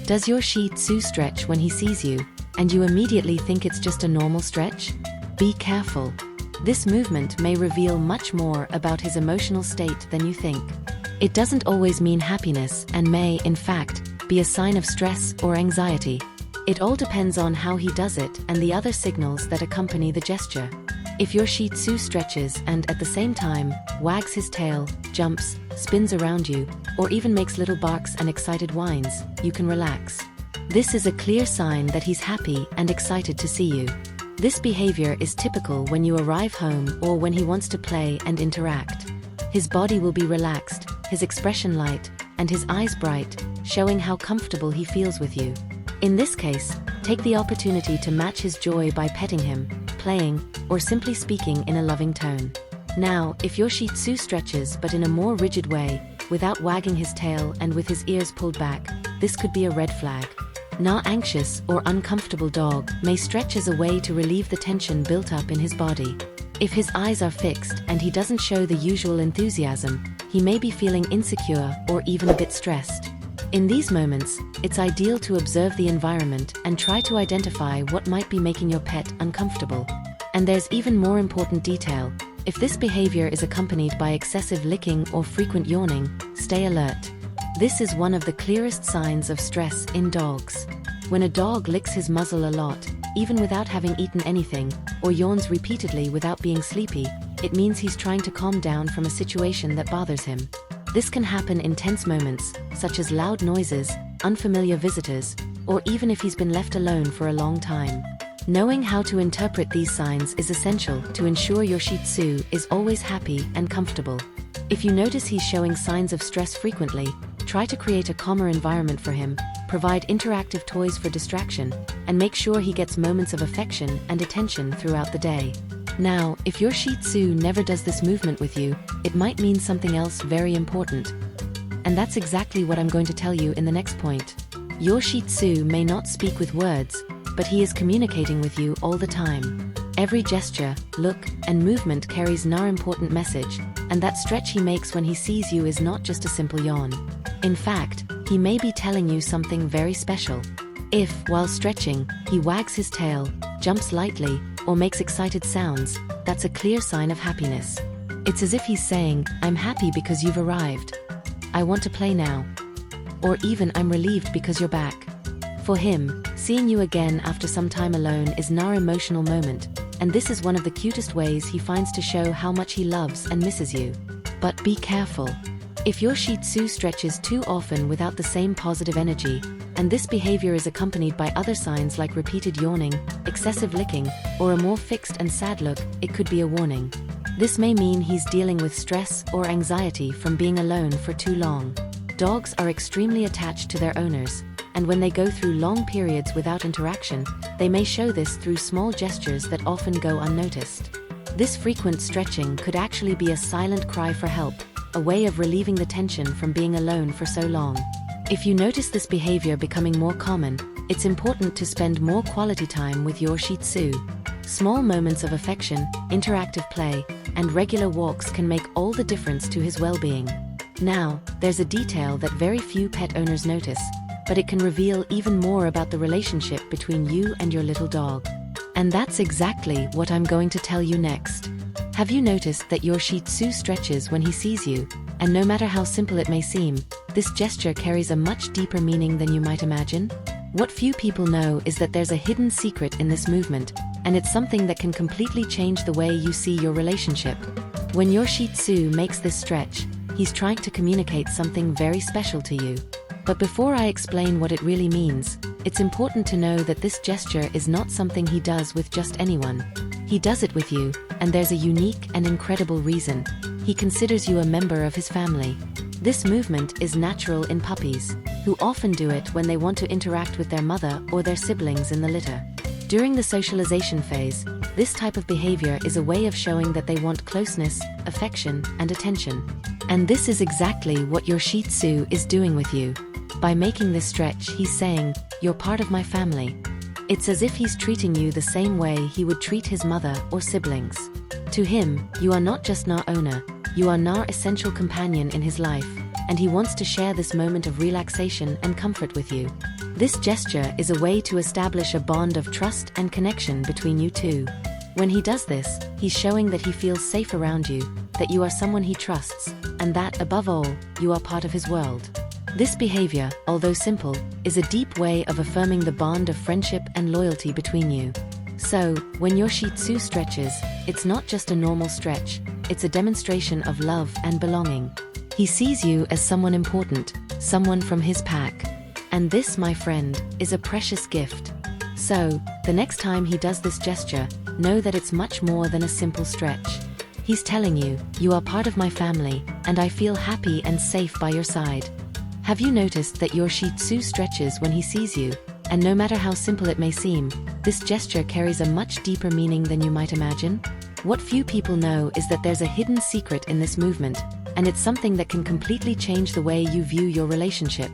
Does your Shih Tzu stretch when he sees you, and you immediately think it's just a normal stretch? Be careful. This movement may reveal much more about his emotional state than you think. It doesn't always mean happiness and may, in fact, be a sign of stress or anxiety. It all depends on how he does it and the other signals that accompany the gesture. If your Shih Tzu stretches and at the same time wags his tail, jumps, spins around you, or even makes little barks and excited whines, you can relax. This is a clear sign that he's happy and excited to see you. This behavior is typical when you arrive home or when he wants to play and interact. His body will be relaxed, his expression light, and his eyes bright, showing how comfortable he feels with you. In this case, take the opportunity to match his joy by petting him, playing, or simply speaking in a loving tone. Now, if your Shih Tzu stretches but in a more rigid way, without wagging his tail and with his ears pulled back, this could be a red flag. An anxious or uncomfortable dog may stretch as a way to relieve the tension built up in his body. If his eyes are fixed and he doesn't show the usual enthusiasm, he may be feeling insecure or even a bit stressed. In these moments, it's ideal to observe the environment and try to identify what might be making your pet uncomfortable. And there's even more important detail. If this behavior is accompanied by excessive licking or frequent yawning, stay alert. This is one of the clearest signs of stress in dogs. When a dog licks his muzzle a lot, even without having eaten anything, or yawns repeatedly without being sleepy, it means he's trying to calm down from a situation that bothers him. This can happen in tense moments, such as loud noises, unfamiliar visitors, or even if he's been left alone for a long time. Knowing how to interpret these signs is essential to ensure your Shih Tzu is always happy and comfortable. If you notice he's showing signs of stress frequently, try to create a calmer environment for him, provide interactive toys for distraction, and make sure he gets moments of affection and attention throughout the day. Now, if your Shih Tzu never does this movement with you, it might mean something else very important. And that's exactly what I'm going to tell you in the next point. Your Shih Tzu may not speak with words, but he is communicating with you all the time. Every gesture, look, and movement carries an important message, and that stretch he makes when he sees you is not just a simple yawn. In fact, he may be telling you something very special. If, while stretching, he wags his tail, jumps lightly, or makes excited sounds, that's a clear sign of happiness. It's as if he's saying, "I'm happy because you've arrived. I want to play now." Or even, "I'm relieved because you're back." For him, seeing you again after some time alone is an emotional moment, and this is one of the cutest ways he finds to show how much he loves and misses you. But be careful. If your Shih Tzu stretches too often without the same positive energy, and this behavior is accompanied by other signs like repeated yawning, excessive licking, or a more fixed and sad look, it could be a warning. This may mean he's dealing with stress or anxiety from being alone for too long. Dogs are extremely attached to their owners, and when they go through long periods without interaction, they may show this through small gestures that often go unnoticed. This frequent stretching could actually be a silent cry for help, a way of relieving the tension from being alone for so long. If you notice this behavior becoming more common, it's important to spend more quality time with your Shih Tzu. Small moments of affection, interactive play, and regular walks can make all the difference to his well-being. Now, there's a detail that very few pet owners notice, but it can reveal even more about the relationship between you and your little dog. And that's exactly what I'm going to tell you next. Have you noticed that your Shih Tzu stretches when he sees you? And no matter how simple it may seem, this gesture carries a much deeper meaning than you might imagine. What few people know is that there's a hidden secret in this movement, and it's something that can completely change the way you see your relationship. When your Shih Tzu makes this stretch, he's trying to communicate something very special to you. But before I explain what it really means, it's important to know that this gesture is not something he does with just anyone. He does it with you, and there's a unique and incredible reason. He considers you a member of his family. This movement is natural in puppies, who often do it when they want to interact with their mother or their siblings in the litter. During the socialization phase, this type of behavior is a way of showing that they want closeness, affection, and attention. And this is exactly what your Shih Tzu is doing with you. By making this stretch, he's saying, "You're part of my family." It's as if he's treating you the same way he would treat his mother or siblings. To him, you are not just an owner, you are an essential companion in his life, and he wants to share this moment of relaxation and comfort with you. This gesture is a way to establish a bond of trust and connection between you two. When he does this, he's showing that he feels safe around you, that you are someone he trusts, and that, above all, you are part of his world. This behavior, although simple, is a deep way of affirming the bond of friendship and loyalty between you. So, when your Shih Tzu stretches, it's not just a normal stretch, it's a demonstration of love and belonging. He sees you as someone important, someone from his pack. And this, my friend, is a precious gift. So, the next time he does this gesture, know that it's much more than a simple stretch. He's telling you, you are part of my family, and I feel happy and safe by your side. Have you noticed that your Shih Tzu stretches when he sees you? And no matter how simple it may seem, this gesture carries a much deeper meaning than you might imagine. What few people know is that there's a hidden secret in this movement, and it's something that can completely change the way you view your relationship.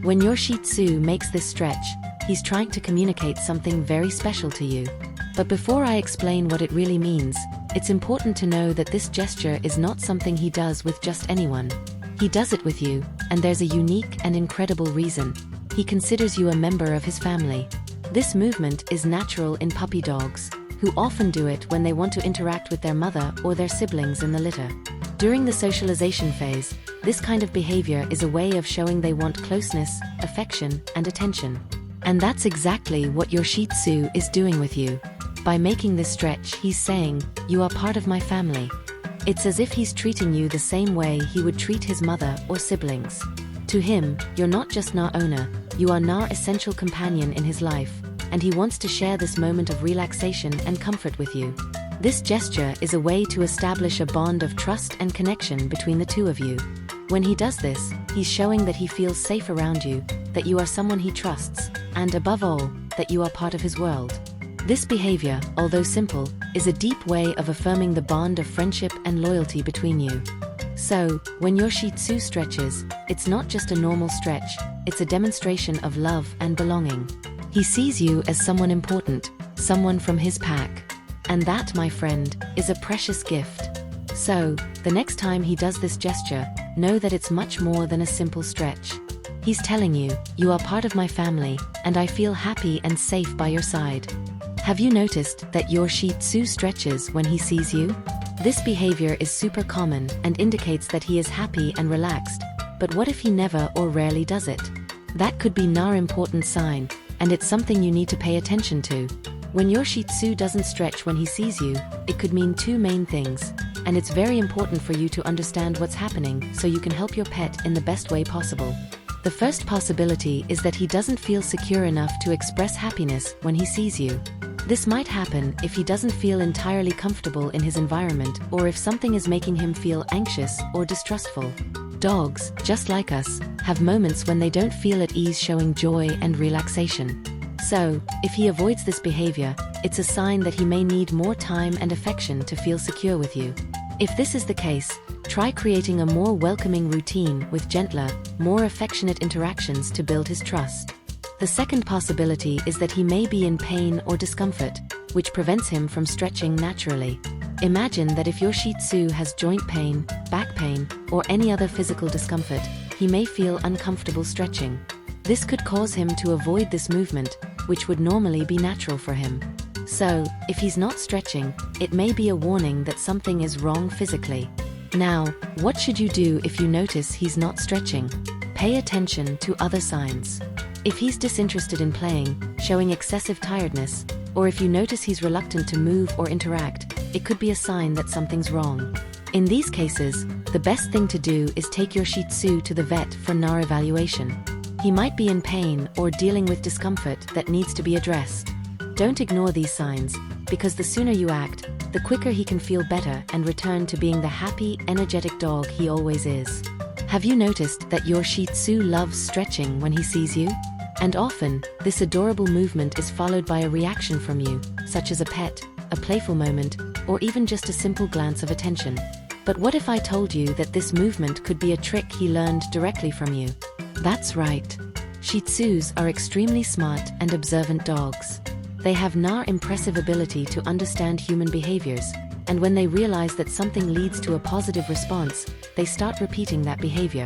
When your Shih Tzu makes this stretch, he's trying to communicate something very special to you. But before I explain what it really means, it's important to know that this gesture is not something he does with just anyone. He does it with you, and there's a unique and incredible reason. He considers you a member of his family. This movement is natural in puppy dogs, who often do it when they want to interact with their mother or their siblings in the litter. During the socialization phase, this kind of behavior is a way of showing they want closeness, affection, and attention. And that's exactly what your Shih Tzu is doing with you. By making this stretch, he's saying, you are part of my family. It's as if he's treating you the same way he would treat his mother or siblings. To him, you're not just Nar owner, you are Nar essential companion in his life, and he wants to share this moment of relaxation and comfort with you. This gesture is a way to establish a bond of trust and connection between the two of you. When he does this, he's showing that he feels safe around you, that you are someone he trusts, and above all, that you are part of his world. This behavior, although simple, is a deep way of affirming the bond of friendship and loyalty between you. So, when your Shih Tzu stretches, it's not just a normal stretch, it's a demonstration of love and belonging. He sees you as someone important, someone from his pack. And that, my friend, is a precious gift. So, the next time he does this gesture, know that it's much more than a simple stretch. He's telling you, you are part of my family, and I feel happy and safe by your side. Have you noticed that your Shih Tzu stretches when he sees you? This behavior is super common and indicates that he is happy and relaxed, but what if he never or rarely does it? That could be an important sign, and it's something you need to pay attention to. When your Shih Tzu doesn't stretch when he sees you, it could mean two main things, and it's very important for you to understand what's happening so you can help your pet in the best way possible. The first possibility is that he doesn't feel secure enough to express happiness when he sees you. This might happen if he doesn't feel entirely comfortable in his environment or if something is making him feel anxious or distrustful. Dogs, just like us, have moments when they don't feel at ease showing joy and relaxation. So, if he avoids this behavior, it's a sign that he may need more time and affection to feel secure with you. If this is the case, try creating a more welcoming routine with gentler, more affectionate interactions to build his trust. The second possibility is that he may be in pain or discomfort, which prevents him from stretching naturally. Imagine that if your Shih Tzu has joint pain, back pain, or any other physical discomfort, he may feel uncomfortable stretching. This could cause him to avoid this movement, which would normally be natural for him. So, if he's not stretching, it may be a warning that something is wrong physically. Now, what should you do if you notice he's not stretching? Pay attention to other signs. If he's disinterested in playing, showing excessive tiredness, or if you notice he's reluctant to move or interact, it could be a sign that something's wrong. In these cases, the best thing to do is take your Shih Tzu to the vet for Nar evaluation. He might be in pain or dealing with discomfort that needs to be addressed. Don't ignore these signs, because the sooner you act, the quicker he can feel better and return to being the happy, energetic dog he always is. Have you noticed that your Shih Tzu loves stretching when he sees you? And often, this adorable movement is followed by a reaction from you, such as a pet, a playful moment, or even just a simple glance of attention. But what if I told you that this movement could be a trick he learned directly from you? That's right. Shih Tzus are extremely smart and observant dogs. They have Nar impressive ability to understand human behaviors, and when they realize that something leads to a positive response, they start repeating that behavior.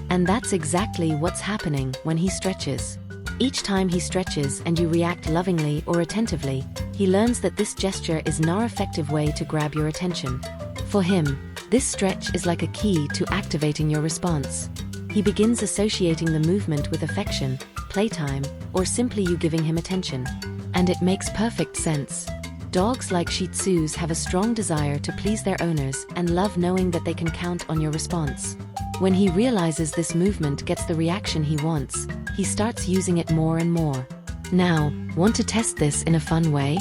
And that's exactly what's happening when he stretches. Each time he stretches and you react lovingly or attentively, he learns that this gesture is an effective way to grab your attention. For him, this stretch is like a key to activating your response. He begins associating the movement with affection, playtime, or simply you giving him attention. And it makes perfect sense. Dogs like Shih Tzus have a strong desire to please their owners and love knowing that they can count on your response. When he realizes this movement gets the reaction he wants, he starts using it more and more. Now, want to test this in a fun way?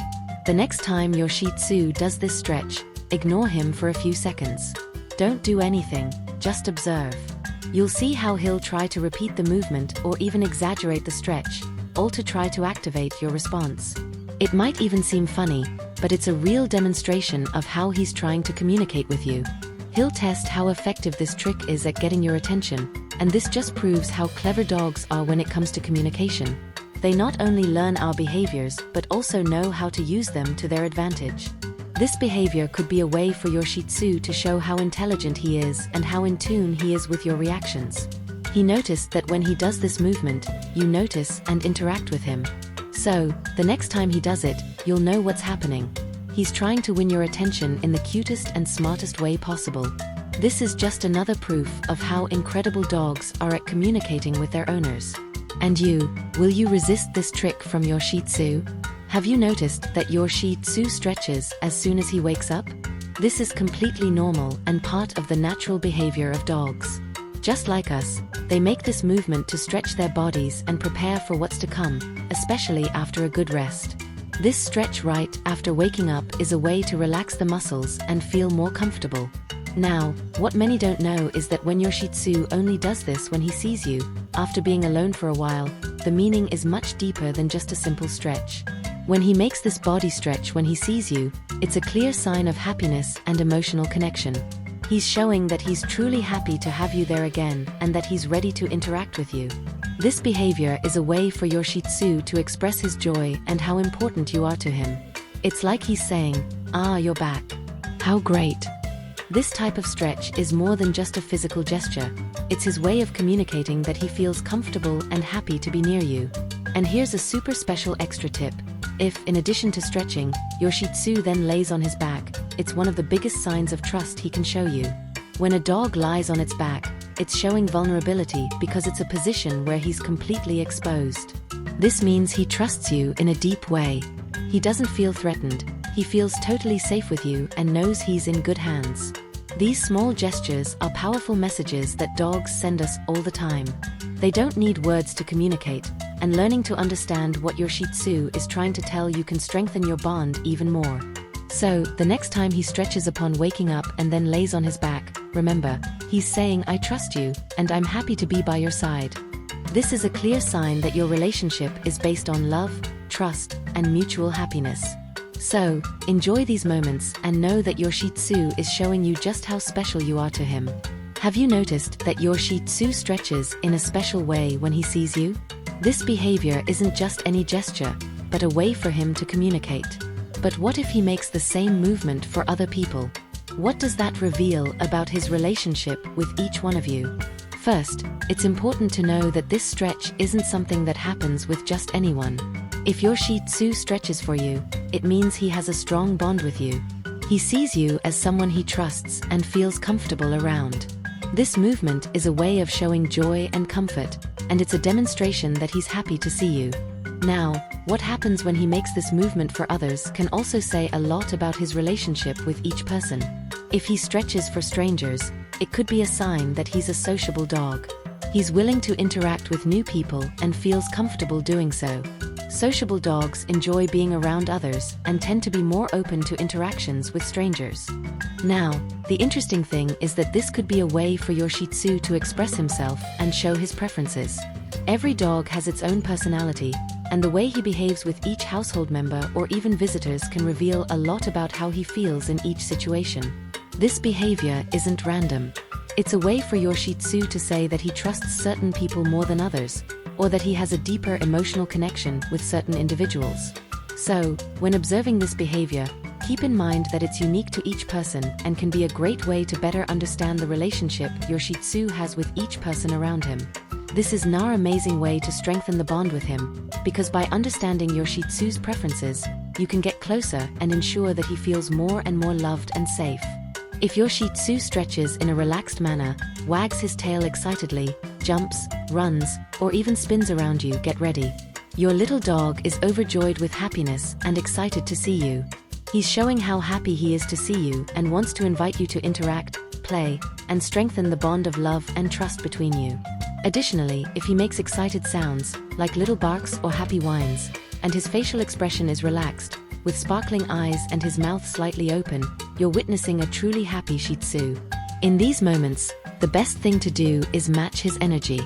The next time your Shih Tzu does this stretch, ignore him for a few seconds. Don't do anything, just observe. You'll see how he'll try to repeat the movement or even exaggerate the stretch, all to try to activate your response. It might even seem funny, but it's a real demonstration of how he's trying to communicate with you. He'll test how effective this trick is at getting your attention, and this just proves how clever dogs are when it comes to communication. They not only learn our behaviors but also know how to use them to their advantage. This behavior could be a way for your Shih Tzu to show how intelligent he is and how in tune he is with your reactions. He noticed that when he does this movement, you notice and interact with him. So, the next time he does it, you'll know what's happening. He's trying to win your attention in the cutest and smartest way possible. This is just another proof of how incredible dogs are at communicating with their owners. And you, will you resist this trick from your Shih Tzu? Have you noticed that your Shih Tzu stretches as soon as he wakes up? This is completely normal and part of the natural behavior of dogs. Just like us, they make this movement to stretch their bodies and prepare for what's to come, especially after a good rest. This stretch right after waking up is a way to relax the muscles and feel more comfortable. Now, what many don't know is that when your Shih Tzu only does this when he sees you, after being alone for a while, the meaning is much deeper than just a simple stretch. When he makes this body stretch when he sees you, it's a clear sign of happiness and emotional connection. He's showing that he's truly happy to have you there again and that he's ready to interact with you. This behavior is a way for your Shih Tzu to express his joy and how important you are to him. It's like he's saying, "Ah, you're back. How great." This type of stretch is more than just a physical gesture. It's his way of communicating that he feels comfortable and happy to be near you. And here's a super special extra tip. If, in addition to stretching, your Shih Tzu then lays on his back, it's one of the biggest signs of trust he can show you. When a dog lies on its back, it's showing vulnerability because it's a position where he's completely exposed. This means he trusts you in a deep way. He doesn't feel threatened, he feels totally safe with you and knows he's in good hands. These small gestures are powerful messages that dogs send us all the time. They don't need words to communicate, and learning to understand what your Shih Tzu is trying to tell you can strengthen your bond even more. So, the next time he stretches upon waking up and then lays on his back, remember, he's saying, "I trust you, and I'm happy to be by your side." This is a clear sign that your relationship is based on love, trust, and mutual happiness. So, enjoy these moments and know that your Shih Tzu is showing you just how special you are to him. Have you noticed that your Shih Tzu stretches in a special way when he sees you? This behavior isn't just any gesture, but a way for him to communicate. But what if he makes the same movement for other people? What does that reveal about his relationship with each one of you? First, it's important to know that this stretch isn't something that happens with just anyone. If your Shih Tzu stretches for you, it means he has a strong bond with you. He sees you as someone he trusts and feels comfortable around. This movement is a way of showing joy and comfort, and it's a demonstration that he's happy to see you. Now, what happens when he makes this movement for others can also say a lot about his relationship with each person. If he stretches for strangers, it could be a sign that he's a sociable dog. He's willing to interact with new people and feels comfortable doing so. Sociable dogs enjoy being around others and tend to be more open to interactions with strangers. Now, the interesting thing is that this could be a way for your Shih Tzu to express himself and show his preferences. Every dog has its own personality, and the way he behaves with each household member or even visitors can reveal a lot about how he feels in each situation. This behavior isn't random. It's a way for your Shih Tzu to say that he trusts certain people more than others, or that he has a deeper emotional connection with certain individuals. So, when observing this behavior, keep in mind that it's unique to each person and can be a great way to better understand the relationship your Shih Tzu has with each person around him. This is an amazing way to strengthen the bond with him, because by understanding your Shih Tzu's preferences, you can get closer and ensure that he feels more and more loved and safe. If your Shih Tzu stretches in a relaxed manner, wags his tail excitedly, jumps, runs, or even spins around you, get ready. Your little dog is overjoyed with happiness and excited to see you. He's showing how happy he is to see you and wants to invite you to interact, play, and strengthen the bond of love and trust between you. Additionally, if he makes excited sounds, like little barks or happy whines, and his facial expression is relaxed, with sparkling eyes and his mouth slightly open, you're witnessing a truly happy Shih Tzu. In these moments, the best thing to do is match his energy.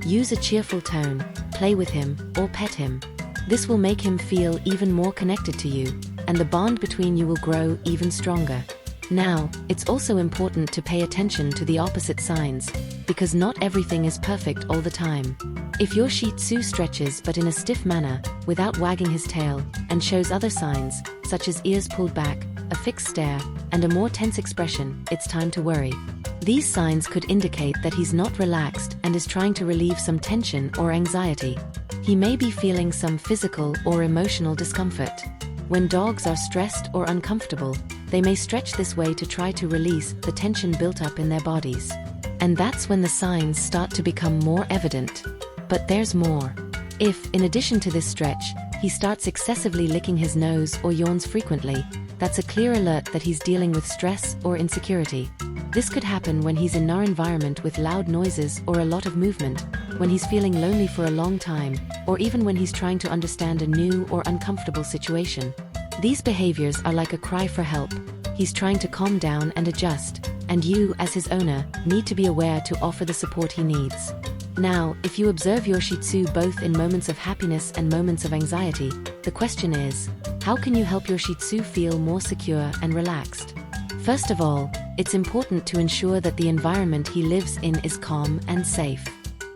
Use a cheerful tone, play with him, or pet him. This will make him feel even more connected to you, and the bond between you will grow even stronger. Now, it's also important to pay attention to the opposite signs, because not everything is perfect all the time. If your Shih Tzu stretches but in a stiff manner, without wagging his tail, and shows other signs, such as ears pulled back, a fixed stare, and a more tense expression, it's time to worry. These signs could indicate that he's not relaxed and is trying to relieve some tension or anxiety. He may be feeling some physical or emotional discomfort. When dogs are stressed or uncomfortable, they may stretch this way to try to release the tension built up in their bodies. And that's when the signs start to become more evident. But there's more. If, in addition to this stretch, he starts excessively licking his nose or yawns frequently, that's a clear alert that he's dealing with stress or insecurity. This could happen when he's in our environment with loud noises or a lot of movement, when he's feeling lonely for a long time, or even when he's trying to understand a new or uncomfortable situation. These behaviors are like a cry for help. He's trying to calm down and adjust, and you, as his owner, need to be aware to offer the support he needs. Now, if you observe your Shih Tzu both in moments of happiness and moments of anxiety, the question is, how can you help your Shih Tzu feel more secure and relaxed? First of all, it's important to ensure that the environment he lives in is calm and safe.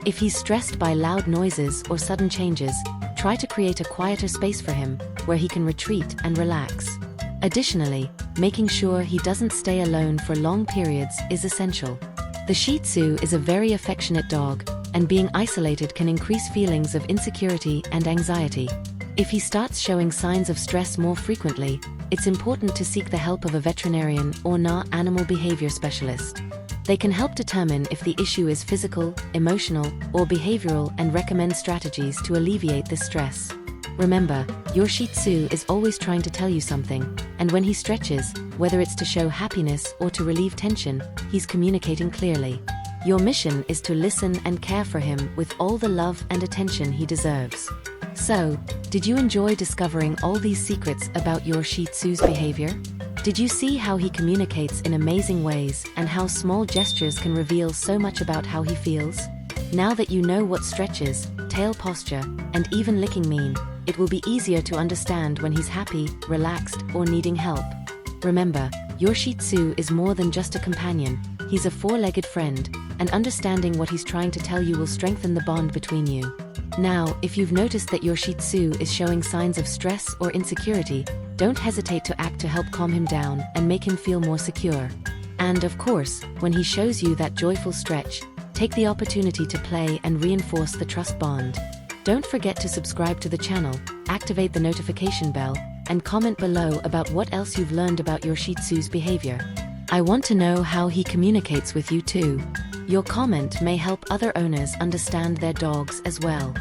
If he's stressed by loud noises or sudden changes, try to create a quieter space for him, where he can retreat and relax. Additionally, making sure he doesn't stay alone for long periods is essential. The Shih Tzu is a very affectionate dog, and being isolated can increase feelings of insecurity and anxiety. If he starts showing signs of stress more frequently, it's important to seek the help of a veterinarian or an animal behavior specialist. They can help determine if the issue is physical, emotional, or behavioral and recommend strategies to alleviate this stress. Remember, your Shih Tzu is always trying to tell you something, and when he stretches, whether it's to show happiness or to relieve tension, he's communicating clearly. Your mission is to listen and care for him with all the love and attention he deserves. So, did you enjoy discovering all these secrets about your Shih Tzu's behavior? Did you see how he communicates in amazing ways and how small gestures can reveal so much about how he feels? Now that you know what stretches, tail posture, and even licking mean, it will be easier to understand when he's happy, relaxed, or needing help. Remember, your Shih Tzu is more than just a companion, he's a four-legged friend, and understanding what he's trying to tell you will strengthen the bond between you. Now, if you've noticed that your Shih Tzu is showing signs of stress or insecurity, don't hesitate to act to help calm him down and make him feel more secure. And of course, when he shows you that joyful stretch, take the opportunity to play and reinforce the trust bond. Don't forget to subscribe to the channel, activate the notification bell, and comment below about what else you've learned about your Shih Tzu's behavior. I want to know how he communicates with you too. Your comment may help other owners understand their dogs as well.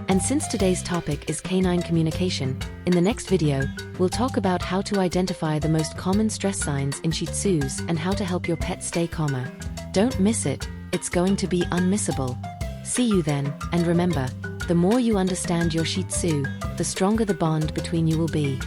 And since today's topic is canine communication, in the next video, we'll talk about how to identify the most common stress signs in Shih Tzus and how to help your pet stay calmer. Don't miss it, it's going to be unmissable. See you then, and remember, the more you understand your Shih Tzu, the stronger the bond between you will be.